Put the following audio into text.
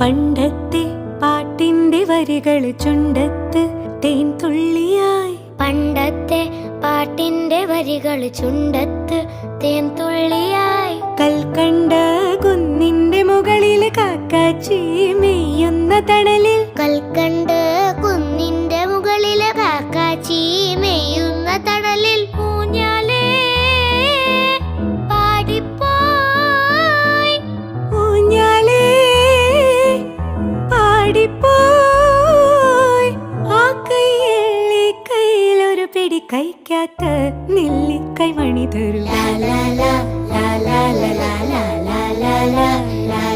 പണ്ടത്തെ പാട്ടിന്റെ വരികൾ ചുണ്ടത്ത് തേൻ തുള്ളിയായി. പണ്ടത്തെ പാട്ടിന്റെ വരികൾ ചുണ്ടത്ത് തേൻ തുള്ളിയായി. കൽക്കണ്ട കുന്നിന്റെ മുകളിൽ കാക്കാച്ചി മെയ്യുന്ന തണലിൽ. കൽക്കണ്ട് കുന്നിന്റെ മുകളില് കാക്കാച്ചി മെയ്യുന്ന തണലിൽ. ഊഞ്ഞാലേ പാടിപ്പോയി. ഊഞ്ഞാലേ പാടിപ്പോയി. ആ കൈയെള്ളി കയ്യിലൊരു പിടി കൈക്കാത്ത നെല്ലിക്കൈ മണി തരൂ. ലാ ലാ ലാ ലാ ലാ ലാ ലാ ലാ ലാ ലാ ലാ.